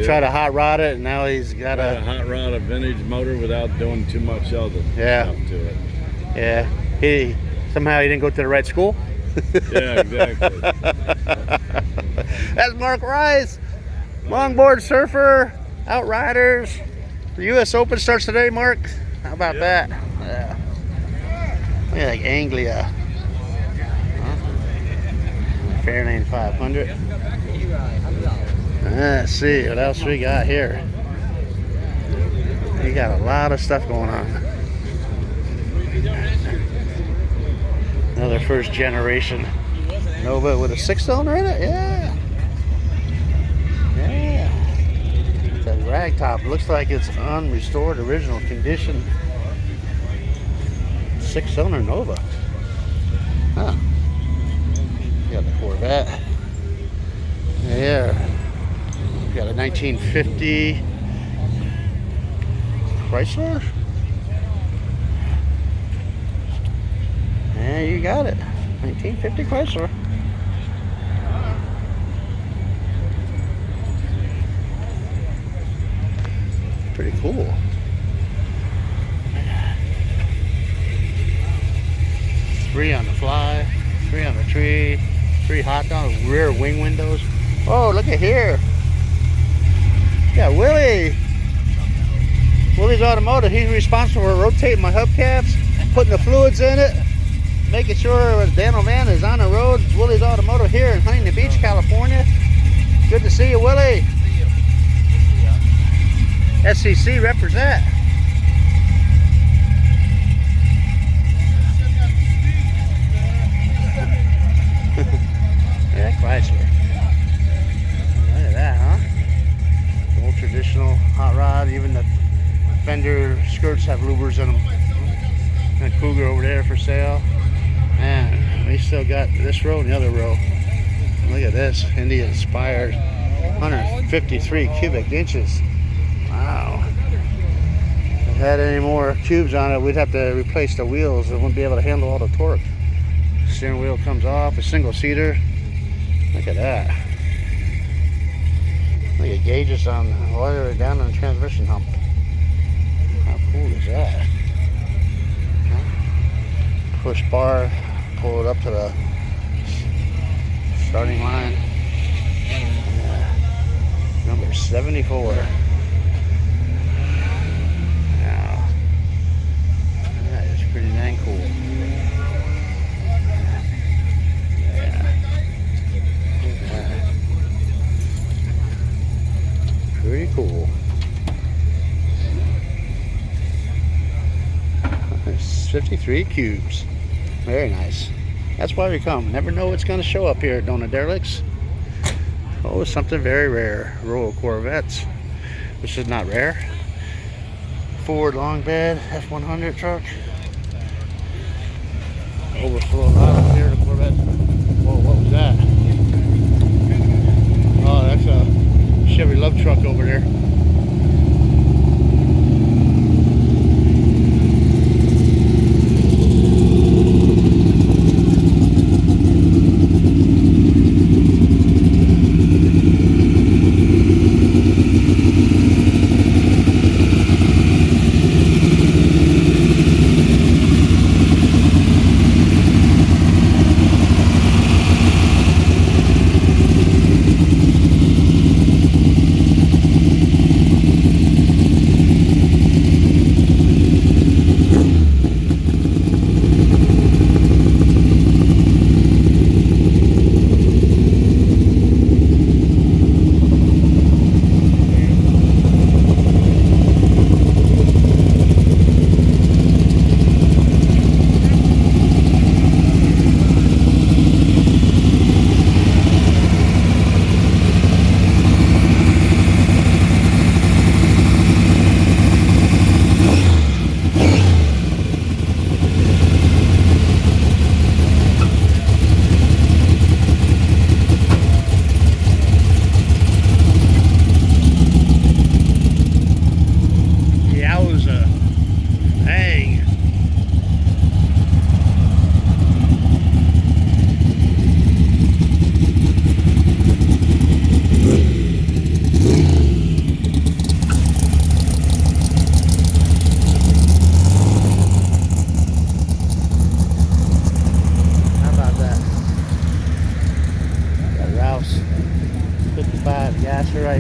tried to hot rod it, and now he's got a hot rod a vintage motor without doing too much other stuff to it. Yeah, he didn't go to the right school. Yeah, exactly. That's Mark Rice, longboard surfer, outriders. The U.S. Open starts today, Mark. How about that? Yeah. Look at like Anglia. Fairlane 500. Let's see what else we got here. We got a lot of stuff going on. Another first generation Nova with a 6-cylinder in it. Yeah. Yeah. It's a rag top. Looks like it's unrestored, original condition. 6-cylinder Nova. Huh. Got the Corvette. Yeah. We got a 1950 Chrysler. Yeah, you got it. 1950 Chrysler. Pretty cool. Three on the fly, 3 on the tree, 3 hot down rear wing windows. Oh, look at here. Yeah, Willie. Willie's Automotive. He's responsible for rotating my hubcaps, putting the fluids in it, making sure the Daniel van is on the road. It's Willie's Automotive here in Huntington Beach, California. Good to see you, Willie. SCC represent. Yeah, Chrysler. Look at that, huh? Old traditional hot rod. Even the fender skirts have louvers in them. And a Cougar over there for sale. Man, we still got this row and the other row. Look at this, India inspired. 153 cubic inches. Wow. If it had any more cubes on it, we'd have to replace the wheels. It wouldn't be able to handle all the torque. Steering wheel comes off, a single seater. Look at that. Look at gauges on all the way down on the transmission hump. How cool is that? Push bar, pull it up to the starting line. Number 74. Wow. That is pretty dang cool. Pretty cool. There's 53 cubes. Very nice. That's why we come. Never know what's going to show up here at Derelicts. Oh, something very rare. Row of Corvettes, which is not rare. Ford long bed F100 truck. Overflow lot up here. The Corvette. Whoa, what was that? Oh, that's a Chevy Love truck over there.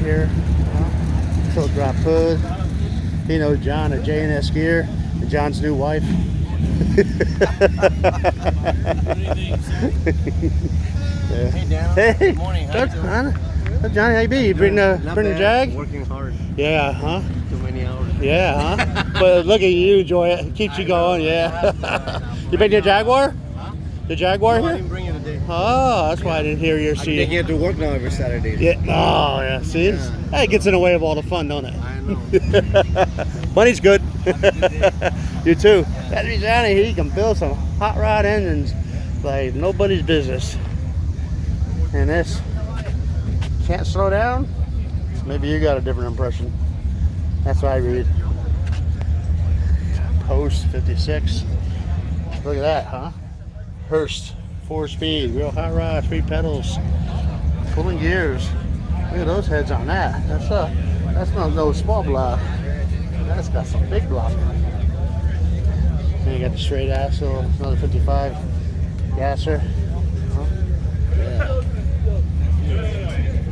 here. Tilt drop hood. He knows John at J&S Gear, John's new wife. Hey, Dan. Hey, Good morning. How you doing? Johnny, how you be? You bring the Jag? Working hard. Yeah, huh? Too many hours. Yeah, huh? But look at you, Joy. It keeps you going, yeah. You bring your Jaguar? Huh? The Jaguar No, I here? didn't bring it today. Oh, that's why I didn't hear your I'm seat. taking it to work now every Saturday. Yeah. Oh, yeah. See, it gets in the way of all the fun, don't it? I know. Money's good. Have a good day. You too. That Johnny, he can build some hot rod engines like nobody's business. And this can't slow down. Maybe you got a different impression. That's what I read. Post 56. Look at that, huh? Hurst, 4-speed, real hot rod, 3 pedals, pulling gears. Look at those heads on that. That's no small block. That's got some big block. And you got the straight axle, another 55 gasser. Huh? Yeah.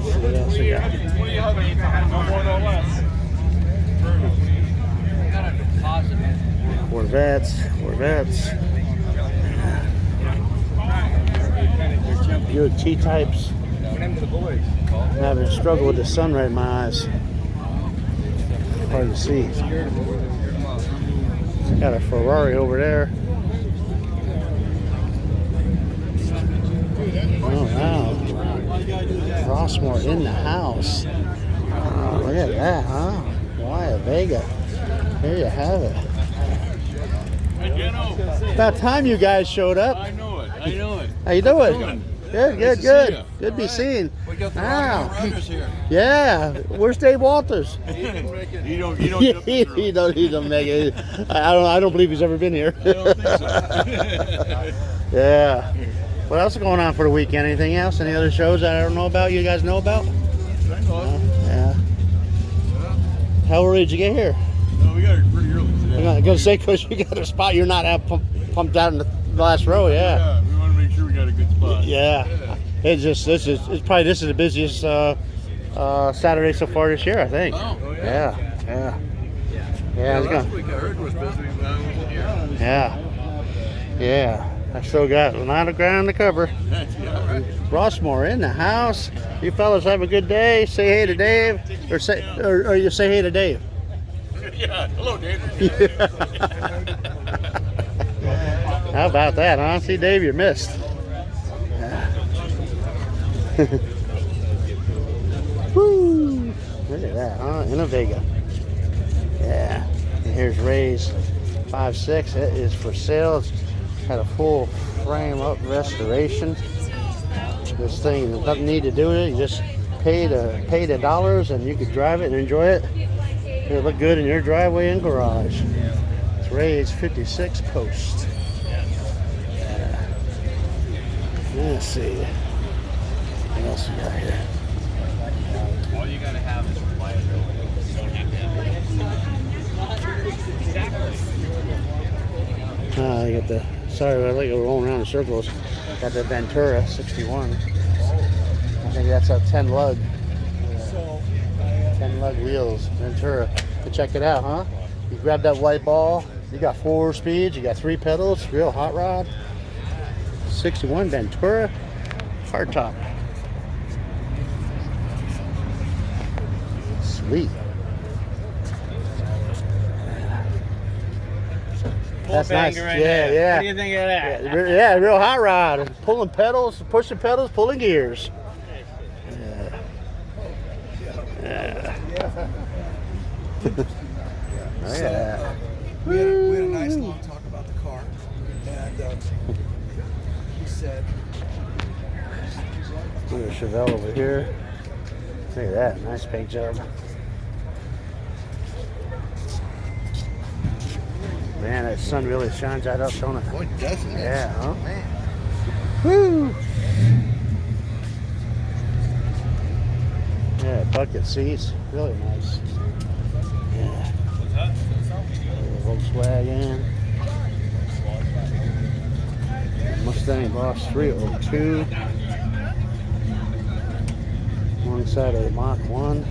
Let's see what else we got. What do you have? No more, no less. Corvettes. Your T-types. I'm having a struggle with the sun right in my eyes. Hard to see. Got a Ferrari over there. Oh wow. Rossmore in the house. Oh, look at that, huh? Why Vega. There you have it. About time you guys showed up. I know it. How you doing? Good. Nice to see ya. Good to be seen. We got the Wow. runners here. Yeah. Where's Dave Walters? You don't get he don't make it. I don't believe he's ever been here. I don't think so. Yeah. What else is going on for the weekend? Anything else? Any other shows that I don't know about? You guys know about? I know. Yeah. How early did you get here? No, we got it pretty early today. I'm gonna say because you got a spot you're not pumped out in the last row. Yeah. We want to make sure we got a good spot. Yeah. This is the busiest Saturday so far this year, I think. Oh, Yeah. Last week I heard was busy when I wasn't here. Yeah. I still got a lot of ground to cover. Yeah, right. Rossmore in the house. You fellas have a good day. Say hey to Dave, or you say hey to Dave. Yeah. Hello, Dave. How about that, huh? See, Dave, you're missed. Woo! Look at that, huh? In a Vega. Yeah. And here's Ray's 5.6. It is for sale. It's had a full frame up restoration. This thing, there's nothing need to do with it. You just pay the dollars and you could drive it and enjoy it. It'll look good in your driveway and garage. It's Ray's 56 Post. Let's see. What else we got here? All you gotta have is reliability. You don't have to have You got the, sorry, I like rolling around in circles. Got the Ventura 61. I think that's a 10 lug. 10 lug wheels, Ventura. But check it out, huh? You grab that white ball, you got 4 speeds, you got 3 pedals, real hot rod. 61 Ventura hardtop. Sweet. That's nice. Right Yeah. What do you think of that? Yeah, real hot rod. Pulling pedals, pushing pedals, pulling gears. Yeah. Look at that. We had a nice long talk about the car, and he said, Look at the Chevelle over here. Look at that, nice paint job. Man, that sun really shines that up, don't it? "Boy, doesn't it?" Yeah, huh? Man. Woo! Yeah, bucket seats, really nice. Yeah. Volkswagen. Mustang Boss 302. alongside a Mach 1.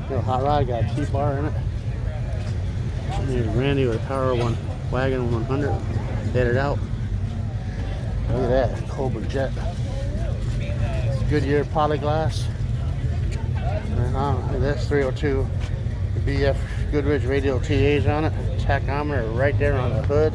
Little hot rod, got a T-bar in it. Here's Randy with a Power One Wagon 100. Hit it out. Look at that, Cobra Jet. Goodyear polyglass. Look at this 302. The BF Goodrich radial TAs on it. Tachometer right there on the hood.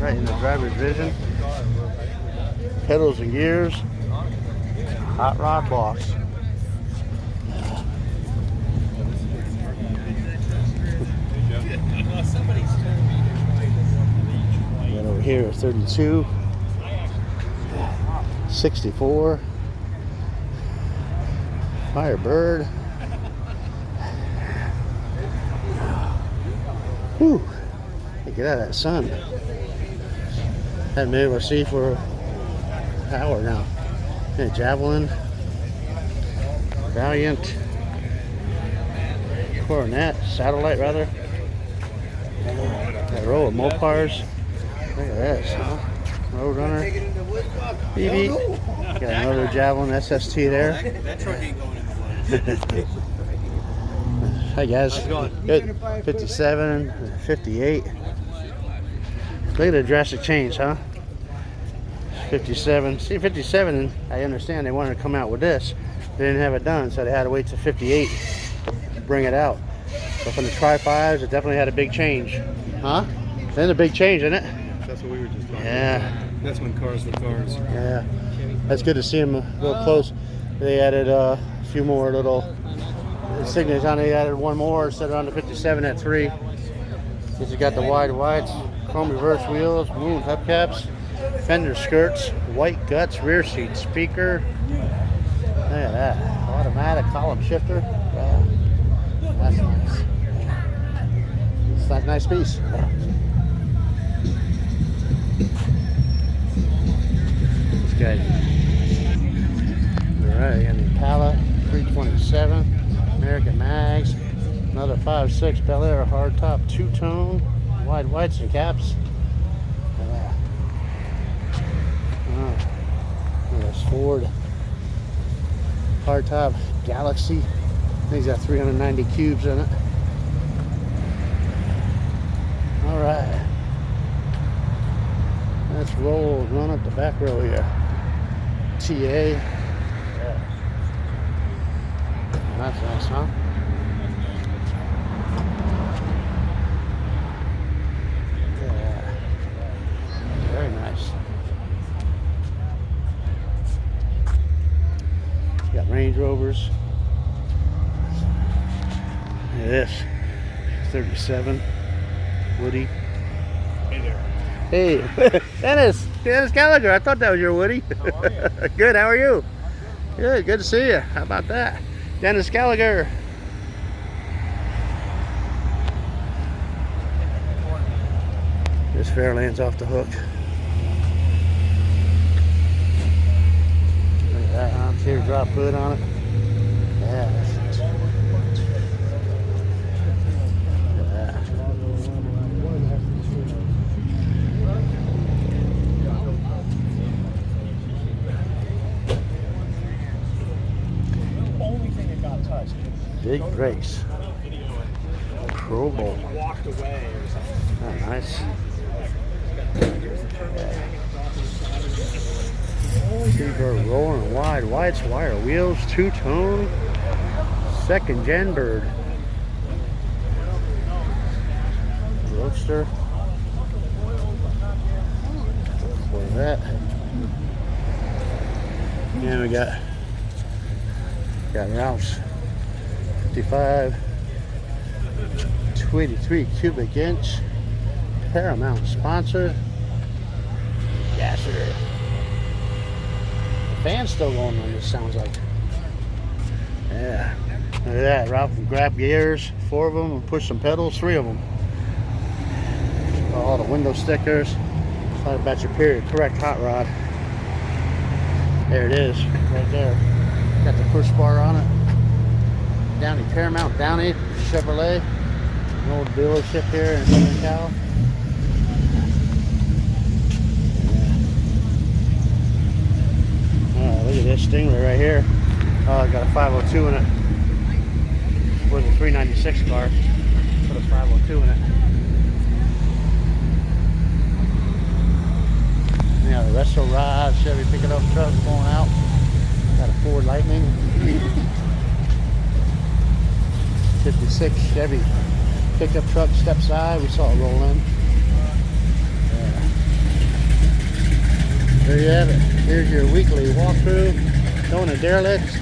Right in the driver's vision. Pedals and gears. Hot rod box. Right over here, 32, 64, Firebird. Whew, get out of that sun. Haven't been able to see for an hour now. And Javelin, Valiant, Coronet, Satellite rather. That row of Mopars. Look at this, huh? Roadrunner. BB. Got another Javelin SST there. That truck ain't going in the woods. Hi guys. How's it going? Good. 57, 58. Look at the drastic change, huh? 57. See, 57, I understand they wanted to come out with this. They didn't have it done, so they had to wait till 58 to bring it out. But from the Tri-5s, it definitely had a big change. Huh? That's a big change, isn't it? That's what we were just talking Yeah. about. That's when cars were cars. Yeah. That's good to see them a little close. They added a few more little insignias on it. They added one more, set it on the 57 at 3. This has got the wides, chrome reverse wheels, moon hubcaps, fender skirts, white guts, rear seat speaker. Look at that. Automatic column shifter. Yeah. That's nice. It's a nice piece. This guy. Alright, you got the Impala 327, American Mags, another 5.6 Bel Air hardtop two-tone, wide whites and caps. There's Ford hardtop Galaxy. I think he's got 390 cubes in it. Alright. Let's run up the back row here. TA. Yeah. That's nice, huh? Yeah. Very nice. Got Range Rovers. Look at this. 37. Woody. Hey there. Hey, Dennis Gallagher. I thought that was your Woody. How are you? Good. How are you? Good. Good to see you. How about that, Dennis Gallagher? This Fairlane's off the hook. Look at that, huh? Teardrop hood on it. Yeah. Look at that. Big brakes. Pro Bowl. Walked away or something. Oh, nice. Super rolling wide wire wheels, two-tone, second gen bird. Roadster. Look at that. And we got Ralph's 55, 23 cubic inch, Paramount sponsor, gasser. The fan's still going on, this sounds like. Yeah, look at that. Ralph can grab gears, 4 of them, and push some pedals, 3 of them. All the window stickers. Thought about your period correct hot rod. There it is, right there. Got the push bar on it. Downey Paramount, Downey Chevrolet, an old dealership here in Southern Cal. Stingray right here. Got a 502 in it. Was a 396 car. Put a 502 in it. Yeah, the resto ride, Chevy picking up truck going out. Got a Ford Lightning. 56 Chevy pickup truck step side. We saw it roll in. Yeah. There you have it. Here's your weekly walkthrough. Going to Derelicts.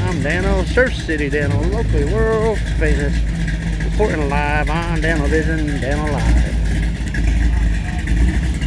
I'm Dano, Surf City Dano, locally world famous. Reporting live on Dano Vision, Dano Live.